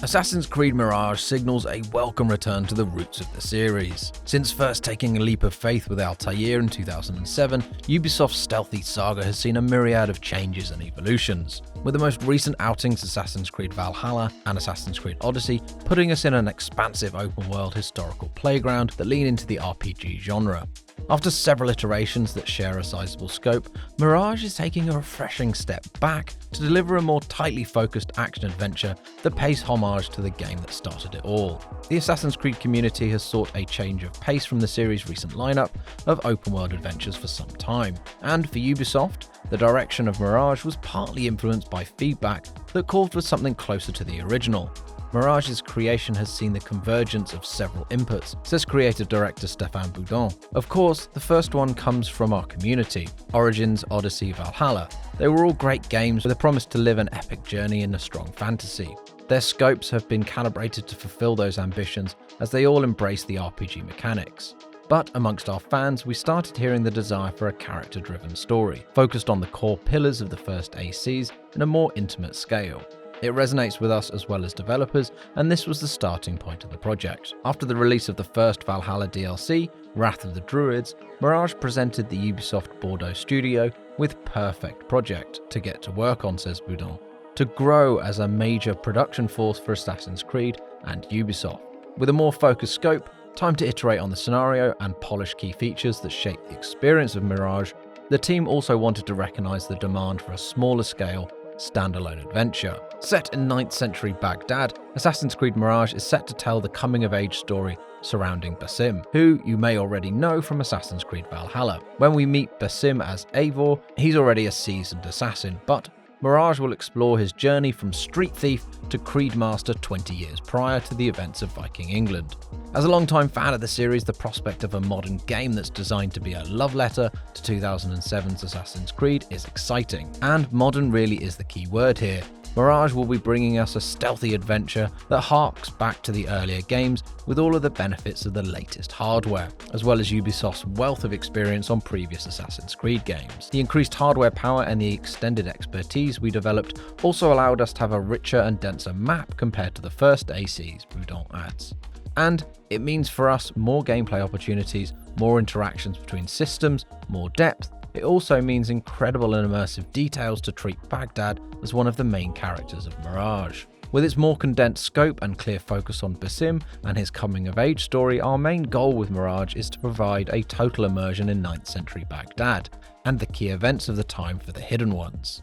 Assassin's Creed Mirage signals a welcome return to the roots of the series. Since first taking a leap of faith with Altair in 2007, Ubisoft's stealthy saga has seen a myriad of changes and evolutions, with the most recent outings Assassin's Creed Valhalla and Assassin's Creed Odyssey putting us in an expansive open-world historical playground that lean into the RPG genre. After several iterations that share a sizable scope, Mirage is taking a refreshing step back to deliver a more tightly focused action-adventure that pays homage to the game that started it all. The Assassin's Creed community has sought a change of pace from the series' recent lineup of open-world adventures for some time, and for Ubisoft, the direction of Mirage was partly influenced by feedback that called for something closer to the original. Mirage's creation has seen the convergence of several inputs, says creative director Stéphane Boudon. Of course, the first one comes from our community, Origins, Odyssey, Valhalla. They were all great games with a promise to live an epic journey in a strong fantasy. Their scopes have been calibrated to fulfill those ambitions as they all embrace the RPG mechanics. But amongst our fans, we started hearing the desire for a character-driven story, focused on the core pillars of the first ACs in a more intimate scale. It resonates with us as well as developers, and this was the starting point of the project. After the release of the first Valhalla DLC, Wrath of the Druids, Mirage presented the Ubisoft Bordeaux studio with perfect project to get to work on, says Boudon, to grow as a major production force for Assassin's Creed and Ubisoft. With a more focused scope, time to iterate on the scenario and polish key features that shape the experience of Mirage, the team also wanted to recognize the demand for a smaller scale, standalone adventure. Set in 9th century Baghdad, Assassin's Creed Mirage is set to tell the coming-of-age story surrounding Basim, who you may already know from Assassin's Creed Valhalla. When we meet Basim as Eivor, he's already a seasoned assassin, but Mirage will explore his journey from street thief to Creed Master 20 years prior to the events of Viking England. As a longtime fan of the series, the prospect of a modern game that's designed to be a love letter to 2007's Assassin's Creed is exciting. And modern really is the key word here. Mirage will be bringing us a stealthy adventure that harks back to the earlier games with all of the benefits of the latest hardware, as well as Ubisoft's wealth of experience on previous Assassin's Creed games. The increased hardware power and the extended expertise we developed also allowed us to have a richer and denser map compared to the first ACs, Boudon adds. And it means for us more gameplay opportunities, more interactions between systems, more depth. It also means incredible and immersive details to treat Baghdad as one of the main characters of Mirage. With its more condensed scope and clear focus on Basim and his coming-of-age story, our main goal with Mirage is to provide a total immersion in 9th century Baghdad and the key events of the time for the Hidden Ones.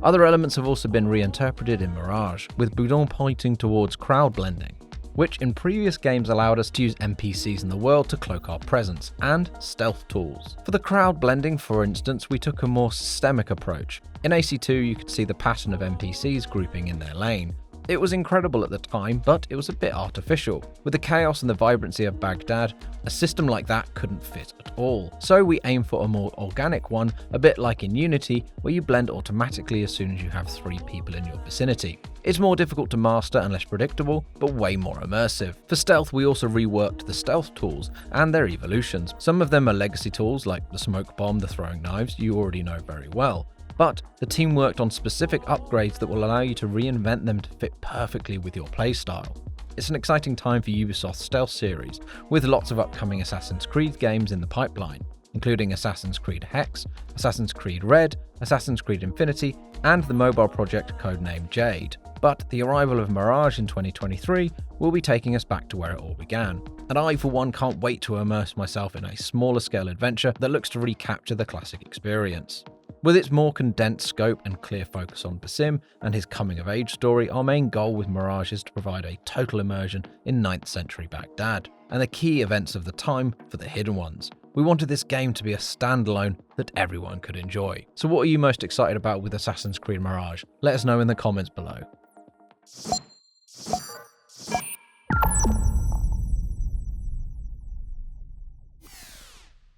Other elements have also been reinterpreted in Mirage, with Boudon pointing towards crowd blending, which in previous games allowed us to use NPCs in the world to cloak our presence, and stealth tools. For the crowd blending, for instance, we took a more systemic approach. In AC2, you could see the pattern of NPCs grouping in their lane. It was incredible at the time, but it was a bit artificial. With the chaos and the vibrancy of Baghdad, a system like that couldn't fit at all. So we aim for a more organic one, a bit like in Unity, where you blend automatically as soon as you have 3 people in your vicinity. It's more difficult to master and less predictable, but way more immersive. For stealth, we also reworked the stealth tools and their evolutions. Some of them are legacy tools like the smoke bomb, the throwing knives, you already know very well. But the team worked on specific upgrades that will allow you to reinvent them to fit perfectly with your playstyle. It's an exciting time for Ubisoft's stealth series, with lots of upcoming Assassin's Creed games in the pipeline, including Assassin's Creed Hex, Assassin's Creed Red, Assassin's Creed Infinity, and the mobile project codenamed Jade. But the arrival of Mirage in 2023 will be taking us back to where it all began. And I, for one, can't wait to immerse myself in a smaller scale adventure that looks to recapture the classic experience. With its more condensed scope and clear focus on Basim and his coming-of-age story, our main goal with Mirage is to provide a total immersion in 9th century Baghdad and the key events of the time for the Hidden Ones. We wanted this game to be a standalone that everyone could enjoy. So what are you most excited about with Assassin's Creed Mirage? Let us know in the comments below.